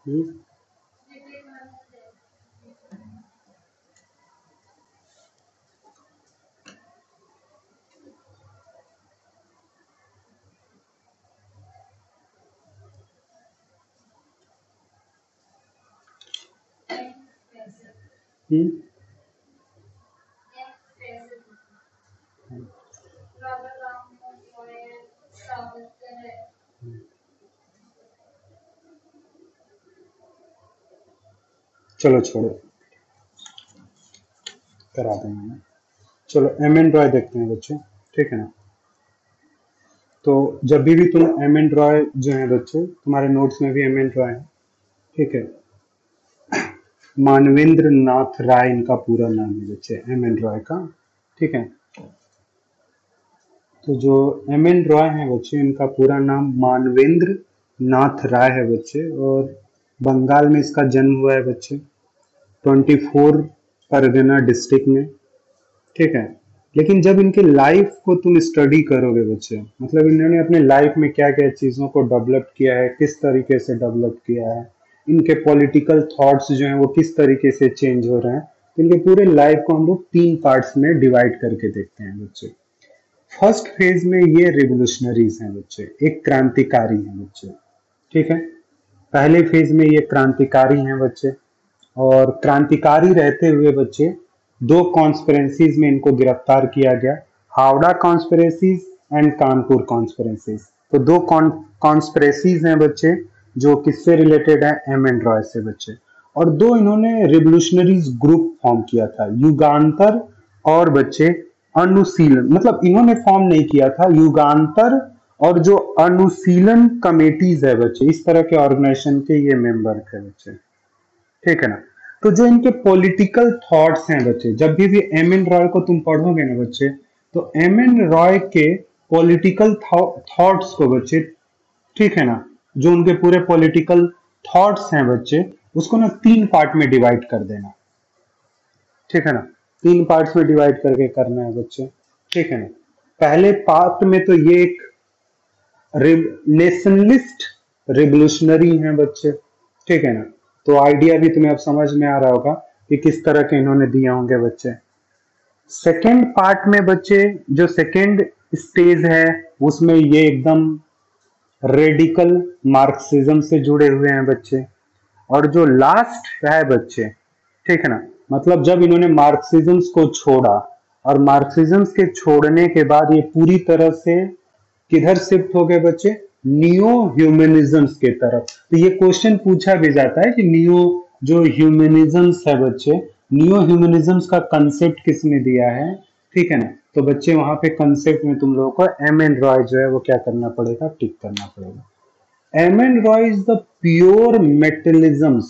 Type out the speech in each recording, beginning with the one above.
हम्म, हम्म, चलो छोड़ो, करा देंगे ना। चलो एम एन रॉय देखते हैं बच्चे, ठीक है ना। तो जब भी तुम एम एन रॉय जो है बच्चे, तुम्हारे नोट्स में भी एम एन रॉय है, ठीक है। मानवेंद्र नाथ राय इनका पूरा नाम है बच्चे, एम एन रॉय का, ठीक है। तो जो एम एन रॉय है बच्चे, इनका पूरा नाम मानवेंद्र नाथ राय है बच्चे, और बंगाल में इसका जन्म हुआ है बच्चे, 24 परगना डिस्ट्रिक्ट में, ठीक है। लेकिन जब इनके लाइफ को तुम स्टडी करोगे बच्चे, मतलब इन्होंने अपने लाइफ में क्या क्या चीज़ों को डेवलप किया है, किस तरीके से डेवलप किया है, इनके पॉलिटिकल थॉट्स जो हैं वो किस तरीके से चेंज हो रहे हैं, तो इनके पूरे लाइफ को हम लोग 3 पार्ट्स में डिवाइड करके देखते हैं बच्चे। फर्स्ट फेज में ये रिवोल्यूशनरीज हैं बच्चे, एक क्रांतिकारी हैं बच्चे, ठीक है। पहले फेज में ये क्रांतिकारी हैं बच्चे, और क्रांतिकारी रहते हुए बच्चे 2 कॉन्स्पिरेसीज में इनको गिरफ्तार किया गया, Howrah conspiracies and Kanpur conspiracies. तो 2 कॉन्स्पिरेसीज हैं बच्चे, जो किससे रिलेटेड है, एम एन रॉय से बच्चे। और 2 इन्होंने रिवोल्यूशनरीज ग्रुप फॉर्म किया था, युगांतर और बच्चे अनुशीलन, मतलब इन्होंने फॉर्म नहीं किया था, युगांतर और जो अनुशीलन कमेटीज है बच्चे, इस तरह के ऑर्गेनाइजेशन के ये मेंबर थे बच्चे, ठीक है ना। तो जो इनके पॉलिटिकल थॉट्स हैं बच्चे, जब भी एम एन रॉय को तुम पढ़ोगे ना बच्चे, तो एम एन रॉय के पॉलिटिकल थॉट्स को बच्चे, ठीक है ना, जो उनके पूरे पॉलिटिकल थॉट्स हैं बच्चे, उसको ना 3 पार्ट में डिवाइड कर देना, ठीक है ना। 3 पार्ट्स में डिवाइड करके करना है बच्चे, ठीक है ना। पहले पार्ट में तो ये एक नेशनलिस्ट रिवोल्यूशनरी हैं बच्चे, ठीक है ना। तो आइडिया भी तुम्हें अब समझ में आ रहा होगा कि किस तरह के इन्होंने दिए होंगे बच्चे। सेकेंड पार्ट में बच्चे, जो सेकेंड स्टेज है, उसमें ये एकदम रेडिकल मार्क्सिज्म से जुड़े हुए हैं बच्चे। और जो लास्ट है बच्चे, ठीक है ना, मतलब जब इन्होंने मार्क्सिज्म को छोड़ा, और मार्क्सिज्म के छोड़ने के बाद ये पूरी तरह से किधर शिफ्ट हो गए बच्चे, नियो ह्यूमनिज्म्स के तरफ। तो ये क्वेश्चन पूछा भी जाता है कि नियो जो ह्यूमनिज्म्स है बच्चे, नियो ह्यूमनिज्म्स का कंसेप्ट किसने दिया है, ठीक है ना। तो बच्चे वहां पे कंसेप्ट में तुम लोगों को एम एन रॉय जो है वो क्या करना पड़ेगा, टिक करना पड़ेगा। M N Roy is the pure materialisms,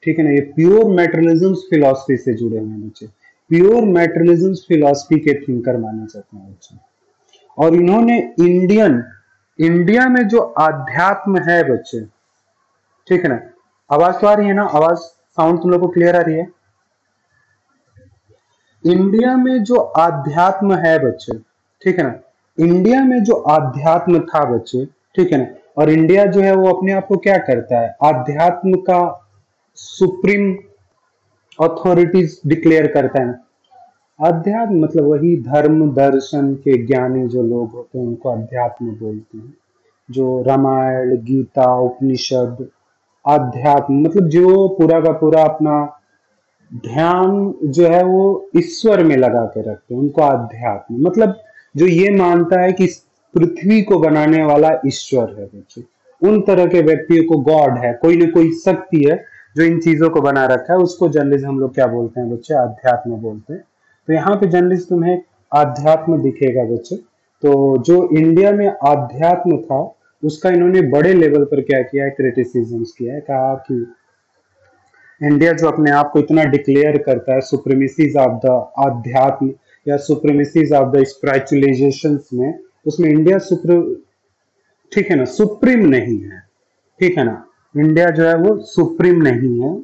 ठीक है ना, ये प्योर मेटेरियलिज्म्स फिलॉसफी से जुड़े हुए हैं बच्चे, प्योर मेटेरियलिज्म्स फिलॉसफी के थिंकर माने जाते हैं बच्चे। और इन्होंने इंडिया में जो आध्यात्म है बच्चे, ठीक है ना, आवाज तो आ रही है ना, आवाज साउंड तुम लोग को क्लियर आ रही है। इंडिया में जो आध्यात्म है बच्चे, ठीक है ना, इंडिया में जो आध्यात्म था बच्चे, ठीक है ना, और इंडिया जो है वो अपने आप को क्या करता है, आध्यात्म का सुप्रीम अथॉरिटीज डिक्लेयर करता है ना। अध्यात्म मतलब वही धर्म दर्शन के ज्ञानी जो लोग होते हैं उनको अध्यात्म बोलते हैं। जो रामायण गीता उपनिषद, अध्यात्म मतलब जो पूरा का पूरा अपना ध्यान जो है वो ईश्वर में लगा के रखते हैं, उनको अध्यात्म मतलब जो ये मानता है कि इस पृथ्वी को बनाने वाला ईश्वर है बच्चे, उन तरह के व्यक्तियों को गॉड है, कोई ना कोई शक्ति है जो इन चीजों को बना रखा है, उसको जर्नलिज्म हम लोग क्या बोलते हैं बच्चे, अध्यात्म बोलते हैं। तो यहाँ पे जर्नलिस्ट तुम्हें आध्यात्म दिखेगा बच्चे। तो जो इंडिया में आध्यात्म था उसका इन्होंने बड़े लेवल पर क्या किया है, क्रिटिसिज्म किया है, कहा कि इंडिया जो अपने आप को इतना डिक्लेयर करता है सुप्रीमेसीज ऑफ द आध्यात्म या सुप्रीमेसीज ऑफ द स्पिरिचुअलाइजेशन में, उसमें इंडिया ठीक है ना, सुप्रीम नहीं है, ठीक है ना, इंडिया जो है वो सुप्रीम नहीं है।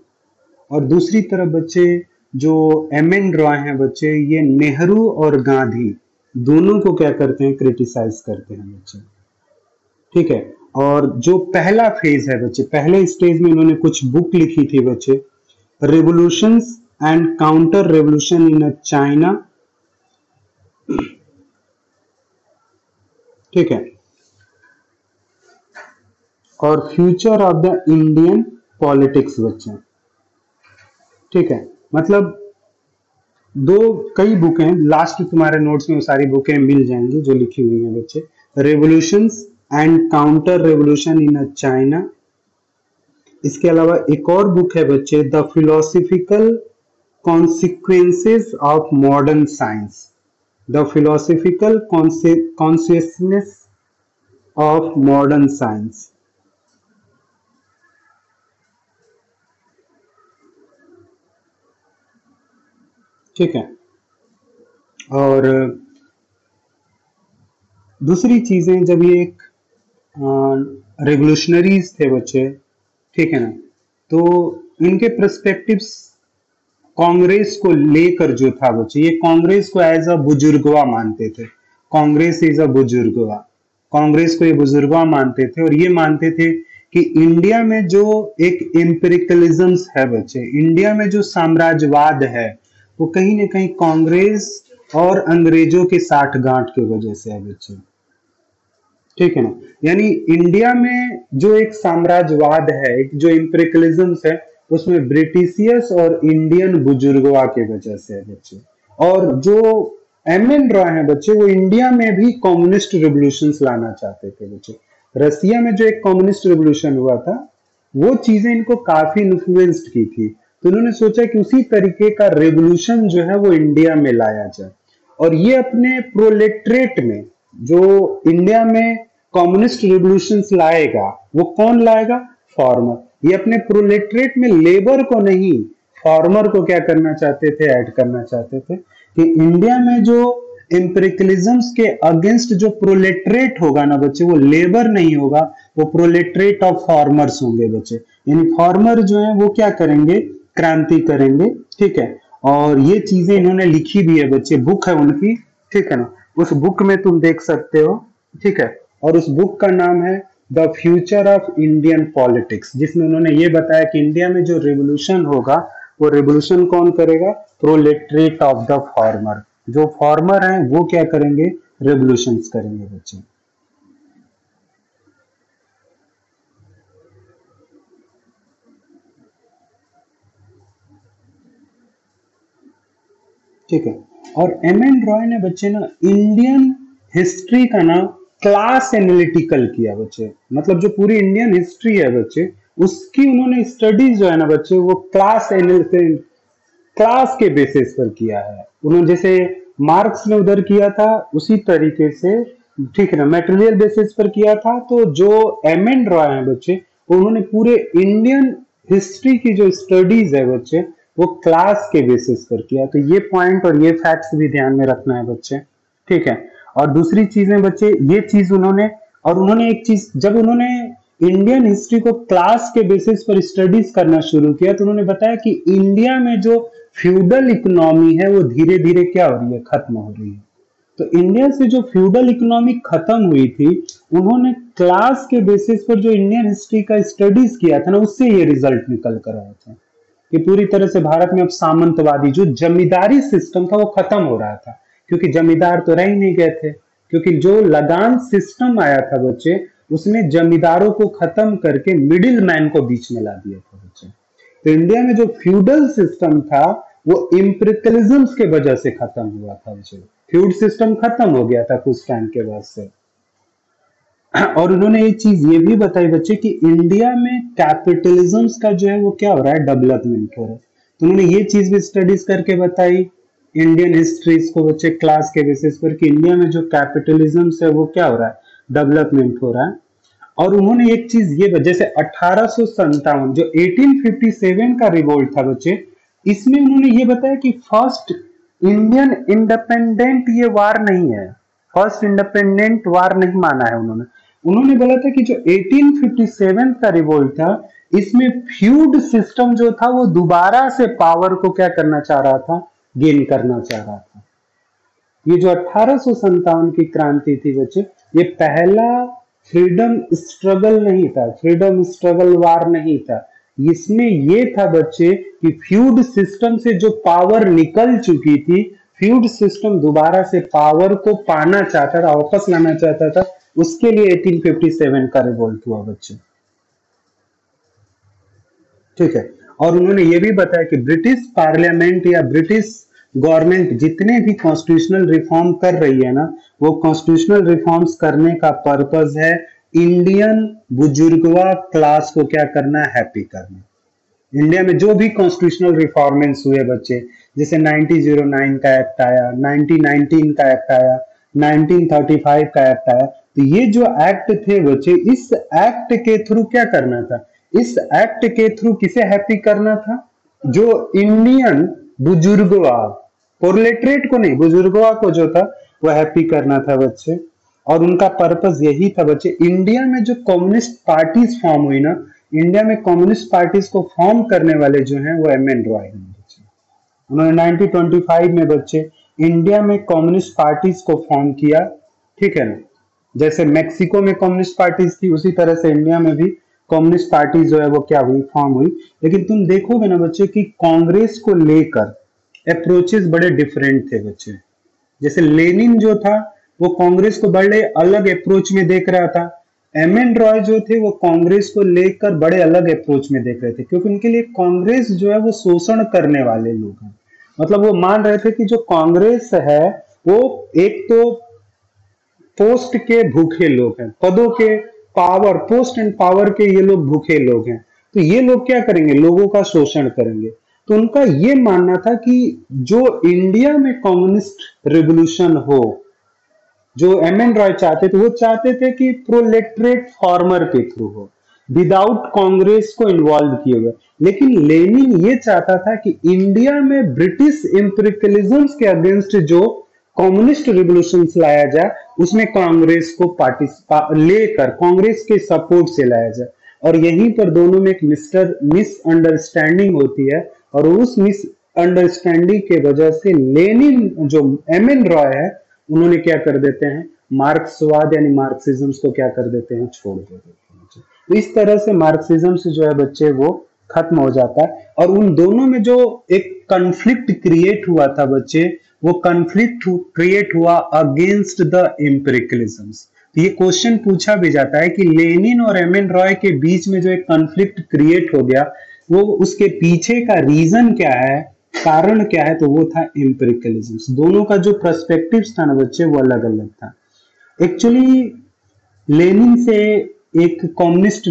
और दूसरी तरफ बच्चे जो एम एन रॉय हैं बच्चे, ये नेहरू और गांधी दोनों को क्या करते हैं, क्रिटिसाइज करते हैं बच्चे, ठीक है। और जो पहला फेज है बच्चे, पहले स्टेज में इन्होंने कुछ बुक लिखी थी बच्चे, revolutions and counter revolution in China, ठीक है, और future of the Indian politics बच्चे, ठीक है। मतलब दो कई बुक हैं, लास्ट तुम्हारे नोट्स में वो सारी बुकें मिल जाएंगी जो लिखी हुई हैं बच्चे, revolutions and counter revolution in China. इसके अलावा एक और बुक है बच्चे, the philosophical consequences of modern science, the philosophical consciousness of modern science, ठीक है। और दूसरी चीजें, जब ये एक रेवोल्यूशनरीज थे बच्चे, ठीक है ना, तो इनके पर्सपेक्टिव्स कांग्रेस को लेकर जो था बच्चे, ये कांग्रेस को एज अ बुजुर्गवा मानते थे, कांग्रेस इज अ बुजुर्गवा, कांग्रेस को ये बुजुर्गवा मानते थे और ये मानते थे कि इंडिया में जो एक एम्पिरिकलिज्म है बच्चे, इंडिया में जो साम्राज्यवाद है वो कहीं ना कहीं कांग्रेस और अंग्रेजों के साठगांठ की वजह से है बच्चे, ठीक है ना। यानी इंडिया में जो एक साम्राज्यवाद है, एक जो एम्पिरिकलिज्म है, उसमें ब्रिटिशियस और इंडियन बुजुर्गवा की वजह से है बच्चे। और जो एम.एन. रॉय है बच्चे, वो इंडिया में भी कम्युनिस्ट रिवोल्यूशन लाना चाहते थे बच्चे। रसिया में जो एक कम्युनिस्ट रिवोल्यूशन हुआ था, वो चीजें इनको काफी इन्फ्लुएंस्ड की थी, तो उन्होंने सोचा कि उसी तरीके का रेवोल्यूशन जो है वो इंडिया में लाया जाए। और ये अपने प्रोलेटरेट में, जो इंडिया में कम्युनिस्ट रिवोल्यूशन लाएगा, वो कौन लाएगा? फार्मर। ये अपने प्रोलेटरेट में लेबर को नहीं, फार्मर को क्या करना चाहते थे? ऐड करना चाहते थे कि इंडिया में जो एम्पिरिकलिज्म्स के अगेंस्ट जो प्रोलेटरेट होगा ना बच्चे, वो लेबर नहीं होगा, वो प्रोलेटरेट ऑफ फार्मर्स होंगे बच्चे। यानी फार्मर जो है वो क्या करेंगे? क्रांति करेंगे, ठीक है। और ये चीजें इन्होंने लिखी भी है बच्चे, बुक है उनकी, ठीक है ना, उस बुक में तुम देख सकते हो, ठीक है। और उस बुक का नाम है the future of Indian politics, जिसमें उन्होंने ये बताया कि इंडिया में जो रेवोल्यूशन होगा, वो रेवोल्यूशन कौन करेगा? प्रोलेटरेट ऑफ द फार्मर। जो फार्मर हैं वो क्या करेंगे? रेवोल्यूशन करेंगे बच्चे। ठीक है। और एम.एन. रॉय ने बच्चे ना इंडियन हिस्ट्री का ना क्लास एनालिटिकल किया बच्चे, मतलब जो पूरी इंडियन हिस्ट्री है बच्चे, उसकी उन्होंने स्टडीज जो है ना बच्चे, वो क्लास के बेसिस पर किया है। उन्होंने जैसे मार्क्स ने उधर किया था, उसी तरीके से, ठीक है ना, मेटेरियल बेसिस पर किया था। तो जो एम.एन. रॉय है बच्चे, उन्होंने पूरे इंडियन हिस्ट्री की जो स्टडीज है बच्चे, वो क्लास के बेसिस पर किया। तो ये पॉइंट और ये फैक्ट्स भी ध्यान में रखना है बच्चे, ठीक है। और दूसरी चीजें बच्चे, ये चीज उन्होंने एक चीज, जब उन्होंने इंडियन हिस्ट्री को क्लास के बेसिस पर स्टडीज करना शुरू किया, तो उन्होंने बताया कि इंडिया में जो फ्यूडल इकोनॉमी है वो धीरे धीरे क्या हो रही है? खत्म हो रही है। तो इंडिया से जो फ्यूडल इकोनॉमी खत्म हुई थी, उन्होंने क्लास के बेसिस पर जो इंडियन हिस्ट्री का स्टडीज किया था ना, उससे ये रिजल्ट निकल कर आया था कि पूरी तरह से भारत में अब सामंतवादी जो जमींदारी सिस्टम था वो खत्म हो रहा था, क्योंकि जमींदार तो रह ही नहीं गए थे, क्योंकि जो लगान सिस्टम आया था बच्चे, उसने जमींदारों को खत्म करके मिडिल मैन को बीच में ला दिया था बच्चे। तो इंडिया में जो फ्यूडल सिस्टम था वो इंपेरिकलिज्म के वजह से खत्म हुआ था बच्चे। फ्यूड सिस्टम खत्म हो गया था कुछ टाइम के बाद से। और उन्होंने एक चीज ये भी बताई बच्चे कि इंडिया में कैपिटलिज्म का जो है वो क्या हो रहा है? डेवलपमेंट हो रहा है। तो उन्होंने ये चीज भी स्टडीज करके बताई इंडियन हिस्ट्रीज को बच्चे क्लास के बेसिस पर कि इंडिया में जो कैपिटलिज्म है वो क्या हो रहा है? डेवलपमेंट हो रहा है। और उन्होंने एक चीज ये, जैसे 1857 जो 1857 का रिवोल्ट था बच्चे, इसमें उन्होंने ये बताया कि फर्स्ट इंडियन इंडिपेंडेंट ये वार नहीं है, फर्स्ट इंडिपेंडेंट वार नहीं माना है उन्होंने बोला था कि जो 1857 का रिवोल्ट था, इसमें फ्यूड सिस्टम जो था वो दोबारा से पावर को क्या करना चाह रहा था? गेन करना चाह रहा था। ये जो 1857 की क्रांति थी बच्चे, ये पहला फ्रीडम स्ट्रगल नहीं था, फ्रीडम स्ट्रगल वार नहीं था। इसमें ये था बच्चे कि फ्यूड सिस्टम से जो पावर निकल चुकी थी, फ्यूड सिस्टम दोबारा से पावर को पाना चाहता था, वापस लाना चाहता था, उसके लिए 1857 का रिवोल्ट हुआ बच्चे। ठीक है। और उन्होंने ये भी बताया कि ब्रिटिश पार्लियामेंट या ब्रिटिश गवर्नमेंट जितने भी कॉन्स्टिट्यूशनल रिफॉर्म कर रही है ना, वो कॉन्स्टिट्यूशनल रिफॉर्म्स करने का पर्पस है इंडियन बुजुर्गवा क्लास को क्या करना, हैप्पी करना। इंडिया में जो भी कॉन्स्टिट्यूशनल रिफॉर्मेंट्स हुए बच्चे, जैसे 1909 का एक्ट आया, 1919 का एक्ट आया, 1935 का एक्ट आया, तो ये जो एक्ट थे बच्चे, इस एक्ट के थ्रू क्या करना था, इस एक्ट के थ्रू किसे हैप्पी करना था, जो इंडियन बुजुर्गवा, प्रोलेटरेट को नहीं, बुजुर्गवा को जो था वो हैप्पी करना था बच्चे। और उनका पर्पस यही था बच्चे, इंडिया में जो कम्युनिस्ट पार्टीज फॉर्म हुई ना, इंडिया में कम्युनिस्ट पार्टीज को फॉर्म करने वाले जो हैं वो एम.एन. रॉय हैं बच्चे। उन्होंने 1925 में बच्चे इंडिया में कम्युनिस्ट पार्टीज को फॉर्म किया। ठीक है ना, जैसे मैक्सिको में कम्युनिस्ट पार्टीज थी, उसी तरह से इंडिया में भी कम्युनिस्ट पार्टी जो है वो क्या हुई, फॉर्म हुई। लेकिन तुम देखोगे ना बच्चे कि कांग्रेस को लेकर अप्रोचेस बड़े डिफरेंट थे बच्चे। जैसे लेनिन जो था वो कांग्रेस को बड़े अलग अप्रोच में देख रहा था, एम.एन. रॉय जो थे वो कांग्रेस को लेकर बड़े अलग अप्रोच में देख रहे थे, क्योंकि उनके लिए कांग्रेस जो है वो शोषण करने वाले लोग हैं। मतलब वो मान रहे थे कि जो कांग्रेस है वो एक तो पोस्ट के भूखे लोग हैं, पदों के, पावर, पोस्ट एंड पावर के ये लोग भूखे लोग हैं, तो ये लोग क्या करेंगे, लोगों का शोषण करेंगे। तो उनका ये मानना था कि जो इंडिया में कम्युनिस्ट रिवॉल्यूशन हो, जो एम.एन. रॉय चाहते थे, वो चाहते थे कि प्रोलेटरेट फार्मर के थ्रू हो, विदाउट कांग्रेस को इन्वॉल्व किए हुए। लेकिन लेनिन ये चाहता था कि इंडिया में ब्रिटिश इंपेरियलिज्म के अगेंस्ट जो कम्युनिस्ट रिवॉल्यूशन लाया जाए, उसमें कांग्रेस को लेकर कांग्रेस के सपोर्ट से लाया जाए। और यहीं पर दोनों में एक मिसअंडरस्टैंडिंग होती है, और उस मिसअंडरस्टैंडिंग के वजह से लेनिन, जो एम.एन. रॉय है, उन्होंने क्या कर देते हैं, मार्क्सवाद यानी मार्क्सिज्म को क्या कर देते हैं, छोड़ देते हैं। तो इस तरह से मार्क्सिज्म से जो है बच्चे वो खत्म हो जाता है। और उन दोनों में जो एक कॉन्फ्लिक्ट क्रिएट हुआ था बच्चे, वो कॉन्फ्लिक्ट क्रिएट हुआ अगेंस्ट द एम्पिरिकलिज्म। तो ये क्वेश्चन पूछा भी जाता है कि लेनिन और एम.एन. रॉय के बीच में जो एक कॉन्फ्लिक्ट क्रिएट हो गया, वो उसके पीछे का रीजन क्या है, कारण क्या है, तो वो था एम्पिरिकलिज्म। दोनों का जो पर्सपेक्टिव था ना बच्चे, वो अलग अलग था। एक्चुअली लेनिन से एक कम्युनिस्ट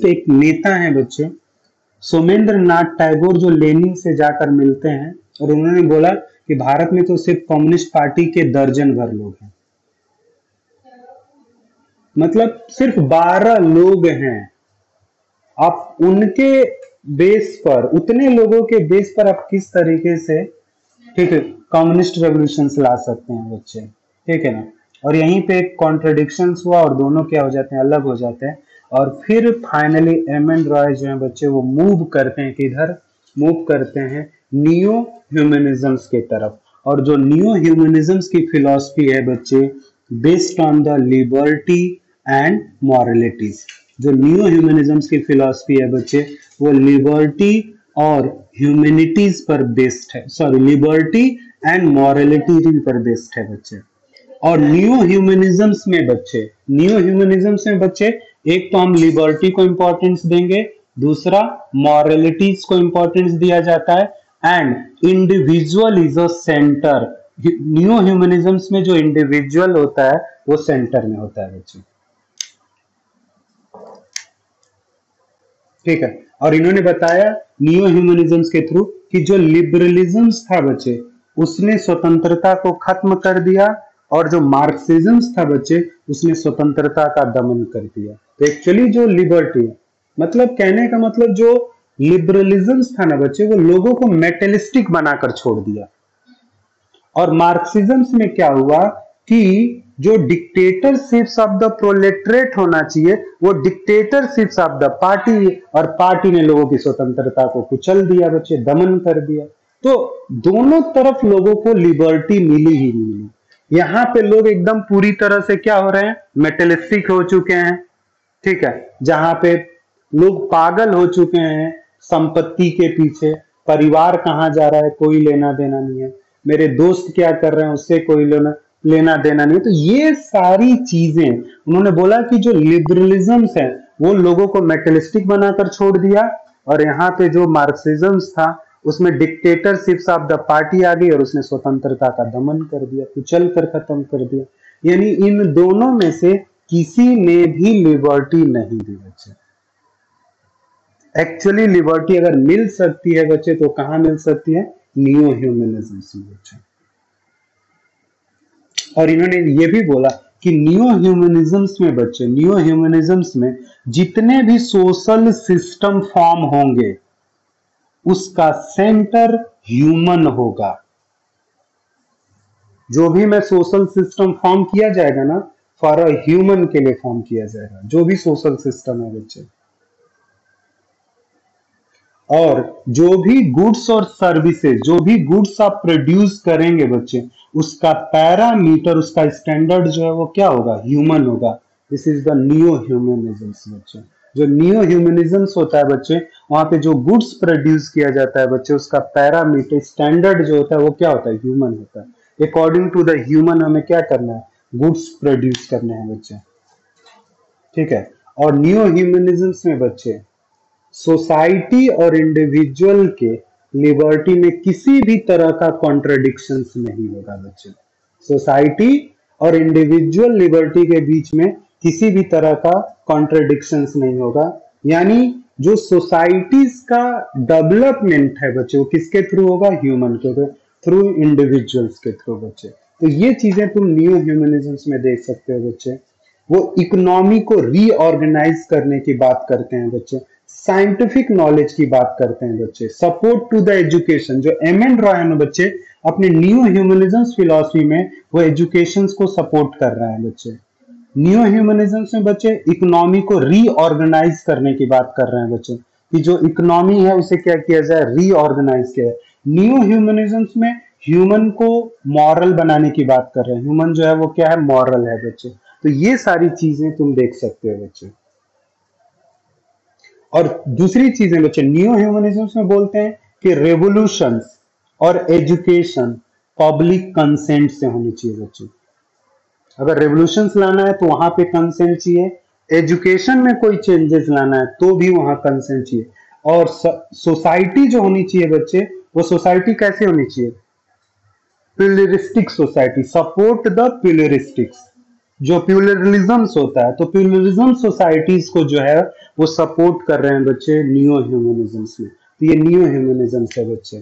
एक नेता है बच्चे, सोमेंद्र नाथ टैगोर, जो लेनिन से जाकर मिलते हैं, और उन्होंने बोला कि भारत में तो सिर्फ कम्युनिस्ट पार्टी के दर्जन भर लोग हैं, मतलब सिर्फ 12 लोग हैं। आप उनके बेस पर, उतने लोगों के बेस पर आप किस तरीके से, ठीक है, कम्युनिस्ट रेवोल्यूशन ला सकते हैं बच्चे, ठीक है ना। और यहीं पे एक कॉन्ट्रडिक्शंस हुआ और दोनों क्या हो जाते हैं, अलग हो जाते हैं। और फिर फाइनली एम.एन. रॉय जो है बच्चे वो मूव करते हैं, किधर मूव करते हैं, नियो ह्यूमनिज्म्स की तरफ। और जो नियो ह्यूमनिज्म्स की फिलॉसफी है बच्चे, based on the liberty and moralities. जो नियो ह्यूमनिज्म्स की फिलॉसफी है बच्चे, वो लिबर्टी और ह्यूमैनिटीज पर बेस्ड है, सॉरी, लिबर्टी एंड मॉरलिटी पर बेस्ड है बच्चे। और न्यू ह्यूमनिज्म्स में बच्चे, न्यू ह्यूमनिज्म्स में बच्चे, एक तो हम लिबर्टी को इंपॉर्टेंस देंगे, दूसरा मॉरलिटीज को इंपॉर्टेंस दिया जाता है, and individual is a centre. New humanisms में जो इंडिविजुअल होता है वो सेंटर में होता है बच्चे, ठीक है। और इन्होंने बताया न्यू ह्यूमनिज्म्स के थ्रू कि जो लिबरलिज्म्स था बच्चे, उसने स्वतंत्रता को खत्म कर दिया, और जो मार्क्सिज्म्स था बच्चे, उसने स्वतंत्रता का दमन कर दिया। तो एक्चुअली जो लिबर्टी, मतलब कहने का मतलब जो लिबरलिज्म्स था ना बच्चे, वो लोगों को मेटेलिस्टिक बनाकर छोड़ दिया। और मार्क्सिज्म्स में क्या हुआ कि जो डिक्टेटरशिप्स ऑफ द प्रोलेटरेट होना चाहिए, वो डिक्टेटरशिप्स ऑफ द पार्टी, और पार्टी ने लोगों की स्वतंत्रता को कुचल दिया बच्चे, दमन कर दिया। तो दोनों तरफ लोगों को लिबर्टी मिली ही नहीं मिली। यहाँ पे लोग एकदम पूरी तरह से क्या हो रहे हैं, मेटलिस्टिक हो चुके हैं। ठीक है, जहां पे लोग पागल हो चुके हैं संपत्ति के पीछे, परिवार कहाँ जा रहा है कोई लेना देना नहीं है, मेरे दोस्त क्या कर रहे हैं उससे कोई लेना लेना देना नहीं है। तो ये सारी चीजें उन्होंने बोला कि जो लिबरलिज्म है वो लोगों को मेटलिस्टिक बनाकर छोड़ दिया, और यहाँ पे जो मार्क्सिज्म था उसमें डिक्टेटरशिप ऑफ द पार्टी आ गई और उसने स्वतंत्रता का दमन कर दिया, कुचल कर खत्म कर दिया। यानी इन दोनों में से किसी ने भी लिबर्टी नहीं दी बच्चे। एक्चुअली लिबर्टी अगर मिल सकती है बच्चे तो कहां मिल सकती है, नियो ह्यूमनिज्म से बच्चे। और इन्होंने ये भी बोला कि नियो ह्यूमनिज्म्स में बच्चे, नियो ह्यूमनिज्म्स में जितने भी सोशल सिस्टम फॉर्म होंगे उसका सेंटर ह्यूमन होगा। जो भी मैं सोशल सिस्टम फॉर्म किया जाएगा ना, फॉर अ ह्यूमन के लिए फॉर्म किया जाएगा, जो भी सोशल सिस्टम है बच्चे। और जो भी गुड्स और सर्विसेज, जो भी गुड्स आप प्रोड्यूस करेंगे बच्चे, उसका पैरामीटर, उसका स्टैंडर्ड जो है वो क्या होगा, ह्यूमन होगा। This is the neo humanism बच्चे। जो नियो ह्यूमनिज्म होता है बच्चे, वहां पे जो गुड्स प्रोड्यूस किया जाता है बच्चे, उसका पैरामीटर स्टैंडर्ड जो होता है वो क्या होता है, ह्यूमन होता है। अकॉर्डिंग टू द ह्यूमन हमें क्या करना है, गुड्स प्रोड्यूस करने हैं बच्चे। ठीक है, और नियो ह्यूमनिज्म में बच्चे सोसाइटी और इंडिविजुअल के लिबर्टी में किसी भी तरह का कॉन्ट्रडिक्शंस नहीं होगा बच्चे। सोसाइटी और इंडिविजुअल लिबर्टी के बीच में किसी भी तरह का कॉन्ट्रडिक्शंस नहीं होगा। यानी जो सोसाइटीज का डेवलपमेंट है बच्चे वो किसके थ्रू होगा, ह्यूमन के थ्रू, इंडिविजुअल्स के थ्रू बच्चे। तो ये चीजें तुम न्यू ह्यूमनिज्म में देख सकते हो बच्चे। वो इकोनॉमी को रीऑर्गेनाइज करने की बात करते हैं बच्चे, साइंटिफिक नॉलेज की बात करते हैं बच्चे, सपोर्ट टू द एजुकेशन। जो एम एन रॉय है ना बच्चे, अपने न्यू ह्यूमनिज्म फिलॉसफी में वो एजुकेशन को सपोर्ट कर रहे हैं बच्चे। न्यू ह्यूमनिज्म में बच्चे इकोनॉमी को रीऑर्गेनाइज करने की बात कर रहे हैं बच्चे, कि जो इकोनॉमी है उसे क्या किया जाए, रीऑर्गेनाइज किया जाए। न्यू ह्यूमनिज्म में ह्यूमन को मॉरल बनाने की बात कर रहे हैं। ह्यूमन जो है वो क्या है, मॉरल है बच्चे। तो ये सारी चीजें तुम देख सकते हो बच्चे। और दूसरी चीजें बच्चे, न्यू ह्यूमनिज्म में बोलते हैं कि रेवोल्यूशंस और एजुकेशन पब्लिक कंसेंट से होनी चाहिए बच्चे। अगर रेवोल्यूशंस लाना है तो वहां पे कंसेंट चाहिए, एजुकेशन में कोई चेंजेस लाना है तो भी वहां कंसेंट चाहिए। और सोसाइटी जो होनी चाहिए बच्चे, वो सोसाइटी कैसे होनी चाहिए, प्लूरलिस्टिक सोसाइटी, सपोर्ट द प्लूरलिस्टिक्स। जो प्लूरलिज्म होता है तो प्लूरलिज्म सोसाइटीज को जो है वो सपोर्ट कर रहे हैं बच्चे नियो ह्यूमनिज्म में। तो ये नियो ह्यूमनिज्म है बच्चे।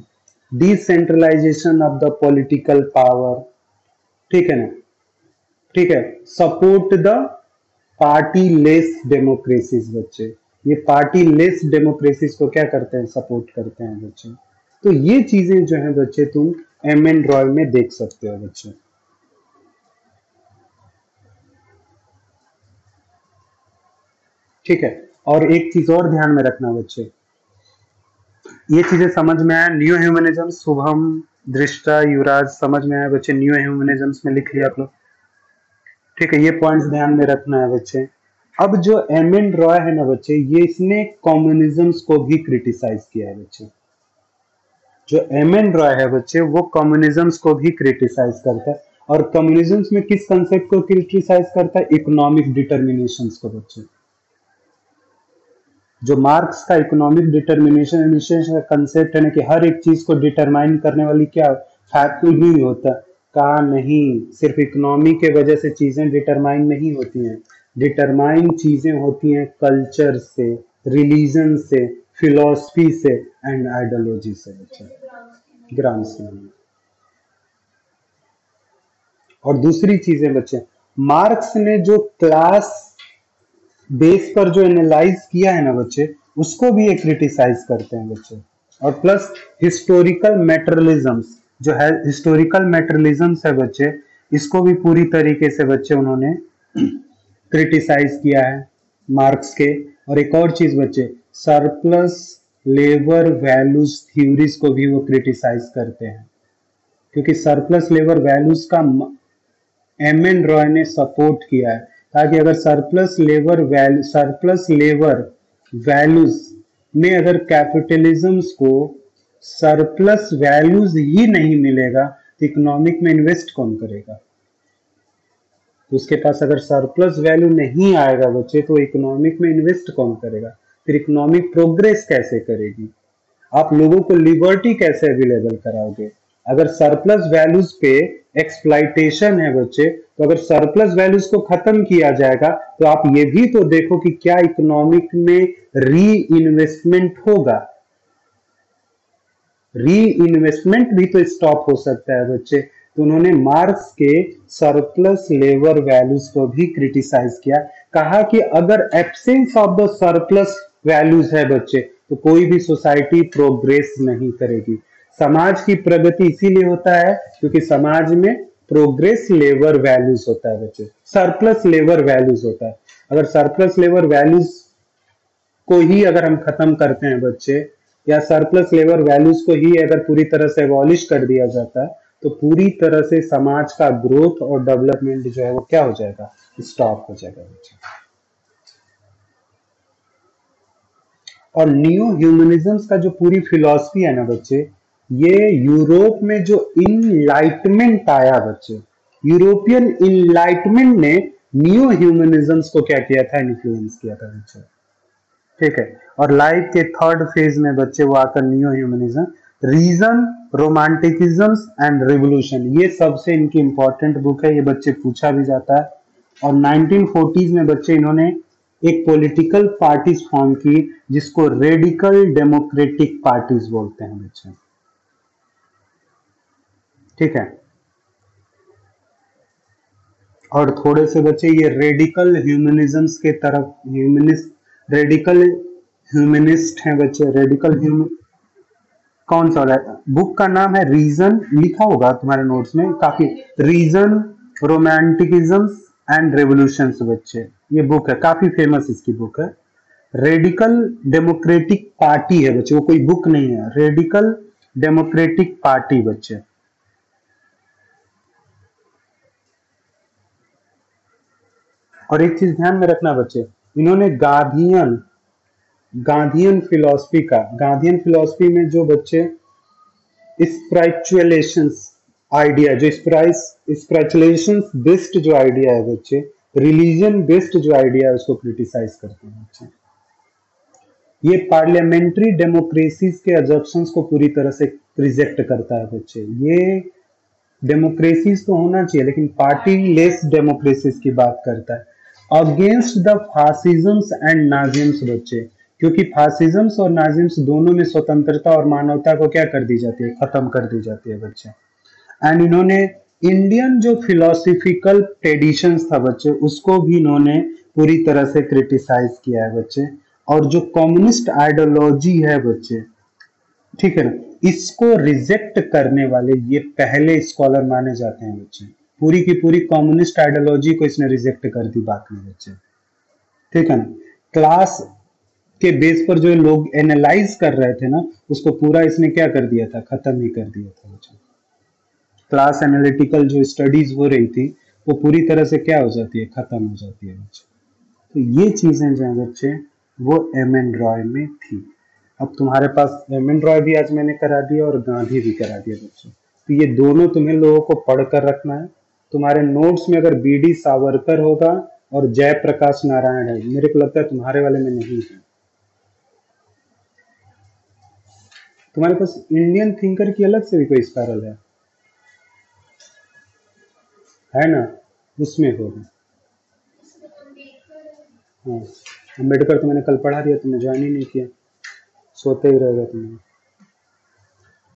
Decentralisation of the political power, ठीक है ना, ठीक है, support the party less democracies बच्चे। ये पार्टी लेस डेमोक्रेसीज को क्या करते हैं, सपोर्ट करते हैं बच्चे। तो ये चीजें जो है बच्चे तुम एम एन रॉय में देख सकते हो बच्चे। ठीक है, और एक चीज और ध्यान में रखना बच्चे, ये चीजें समझ में आया, न्यू ह्यूमनिज्म, शुभम, दृष्टा, युवराज समझ में आया बच्चे, न्यू ह्यूमनिज्म में लिख लिया आप लोग। ठीक है, ये पॉइंट्स ध्यान में रखना है बच्चे। अब जो एम एन रॉय है ना बच्चे, ये इसने कम्युनिज्म को भी क्रिटिसाइज किया है बच्चे। जो एम एन रॉय है बच्चे वो कम्युनिज्म को भी क्रिटिसाइज करता है। और कम्युनिज्म में किस कंसेप्ट को क्रिटिसाइज करता है, इकोनॉमिक डिटर्मिनेशन को बच्चे। जो मार्क्स का इकोनॉमिक डिटर्मिनेशन का कंसेप्ट है ना, कि हर एक चीज को डिटरमाइन करने वाली क्या फैक्ट ही होता, कहा नहीं, सिर्फ इकोनॉमी के वजह से चीजें डिटरमाइन नहीं होती हैं। डिटरमाइन चीजें होती हैं कल्चर से, रिलीजन से, फिलॉसफी से एंड आइडियोलॉजी से बच्चे, ग्राम से। और दूसरी चीजें बच्चे, मार्क्स ने जो क्लास बेस पर जो एनालाइज किया है ना बच्चे, उसको भी ये क्रिटिसाइज करते हैं बच्चे। और प्लस हिस्टोरिकल मेटेरियलिज्म, जो है हिस्टोरिकल मेटेरियलिज्म है बच्चे, इसको भी पूरी तरीके से बच्चे उन्होंने क्रिटिसाइज किया है मार्क्स के। और एक और चीज बच्चे, सरप्लस लेबर वैल्यूज थ्योरीज को भी वो क्रिटिसाइज करते हैं, क्योंकि सरप्लस लेबर वैल्यूज का एम एन रॉय ने सपोर्ट किया है, ताकि अगर सरप्लस लेबर वैल्यूज में अगर कैपिटलिज्म को सरप्लस वैल्यूज ही नहीं मिलेगा तो इकोनॉमिक में इन्वेस्ट कौन करेगा? तो उसके पास अगर सरप्लस वैल्यू नहीं आएगा बच्चे तो इकोनॉमिक में इन्वेस्ट कौन करेगा? फिर इकोनॉमिक प्रोग्रेस कैसे करेगी? आप लोगों को लिबर्टी कैसे अवेलेबल कराओगे? अगर सरप्लस वैल्यूज पे एक्सप्लाइटेशन है बच्चे, तो अगर सरप्लस वैल्यूज को खत्म किया जाएगा तो आप ये भी तो देखो कि क्या इकोनॉमिक में री इन्वेस्टमेंट होगा? री इन्वेस्टमेंट भी तो स्टॉप हो सकता है बच्चे। तो उन्होंने मार्क्स के सरप्लस लेबर वैल्यूज को भी क्रिटिसाइज किया, कहा कि अगर absence of the surplus values है बच्चे तो कोई भी सोसाइटी प्रोग्रेस नहीं करेगी। समाज की प्रगति इसीलिए होता है क्योंकि समाज में प्रोग्रेस लेबर वैल्यूज होता है बच्चे, सरप्लस लेबर वैल्यूज होता है। अगर सरप्लस लेबर वैल्यूज को ही अगर हम खत्म करते हैं बच्चे, या सरप्लस लेबर वैल्यूज को ही अगर पूरी तरह से एबॉलिश कर दिया जाता है तो पूरी तरह से समाज का ग्रोथ और डेवलपमेंट जो है वो क्या हो जाएगा? स्टॉप हो जाएगा बच्चे। और नियो ह्यूमनिज्म का जो पूरी फिलॉसफी है ना बच्चे, ये यूरोप में जो इनलाइटमेंट आया बच्चे, यूरोपियन इनलाइटमेंट ने नियो ह्यूमनिज्म को क्या किया था? इन्फ्लुएंस किया था बच्चे। ठीक है। और लाइफ के थर्ड फेज में बच्चे वो आकर neo humanism, reason, romanticism and revolution, ये सबसे इनकी इंपॉर्टेंट बुक है, ये बच्चे पूछा भी जाता है। और 1940s में बच्चे इन्होंने एक पॉलिटिकल पार्टीज फॉर्म की जिसको रेडिकल डेमोक्रेटिक पार्टीज बोलते हैं बच्चे। ठीक है। और थोड़े से बच्चे ये रेडिकल ह्यूमनिज्म के तरफ रेडिकल ह्यूमनिस्ट हैं बच्चे। रेडिकल ह्यूमन कौन सा वाला? बुक का नाम है रीजन, लिखा होगा तुम्हारे नोट्स में काफी, रीजन, रोमांटिकिज्म एंड रेवोल्यूशंस बच्चे, ये बुक है, काफी फेमस इसकी बुक है। रेडिकल डेमोक्रेटिक पार्टी है बच्चे, वो कोई बुक नहीं है, रेडिकल डेमोक्रेटिक पार्टी बच्चे। और एक चीज ध्यान में रखना बच्चे, इन्होंने गांधीयन फिलॉसफी में जो बच्चे स्पिरिचुअलेशंस आइडिया, जो स्पिरिचुअलेशंस बेस्ड जो आइडिया है बच्चे, रिलीजन बेस्ड जो आइडिया है उसको क्रिटिसाइज करते हैं बच्चे। ये पार्लियामेंट्री डेमोक्रेसीज के अजम्पशंस को पूरी तरह से रिजेक्ट करता है बच्चे। ये डेमोक्रेसीज तो होना चाहिए लेकिन पार्टी लेस डेमोक्रेसीज की बात करता है। अगेंस्ट द फासिज्म्स एंड नाजिम्स बच्चे, क्योंकि फासिज्म्स और नाजिम्स दोनों में स्वतंत्रता और मानवता को क्या कर दी जाती है? खत्म कर दी जाती है बच्चे। एंड इन्होंने इंडियन जो फिलोसफिकल ट्रेडिशंस था बच्चे उसको भी इन्होंने पूरी तरह से क्रिटिसाइज किया है बच्चे। और जो कम्युनिस्ट आइडियोलॉजी है बच्चे, ठीक है ना, इसको रिजेक्ट करने वाले ये पहले स्कॉलर माने जाते हैं बच्चे। पूरी की पूरी कम्युनिस्ट आइडियोलॉजी को इसने रिजेक्ट कर दी बात में बच्चे। ठीक है ना। क्लास के बेस पर जो लोग एनालाइज कर रहे थे ना उसको पूरा इसने क्या कर दिया था? खत्म ही कर दिया था बच्चे। क्लास एनालिटिकल जो स्टडीज हो रही थी वो पूरी तरह से क्या हो जाती है? खत्म हो जाती है बच्चे। तो ये चीजें जो है बच्चे वो एम एन रॉय में थी। अब तुम्हारे पास एम एन रॉय भी आज मैंने करा दिया और गांधी भी करा दिया बच्चों। तो ये दोनों तुम्हें लोगों को पढ़ कर रखना है। तुम्हारे नोट्स में अगर बी डी सावरकर होगा और जयप्रकाश नारायण है, मेरे को लगता है तुम्हारे वाले में नहीं है। तुम्हारे पास इंडियन थिंकर की अलग से भी कोई स्पायरल है ना, उसमें होगा। हाँ, अम्बेडकर तो मैंने कल पढ़ा दिया, तुमने ज्वाइन ही नहीं किया, सोते ही रहेगा तुम्हें।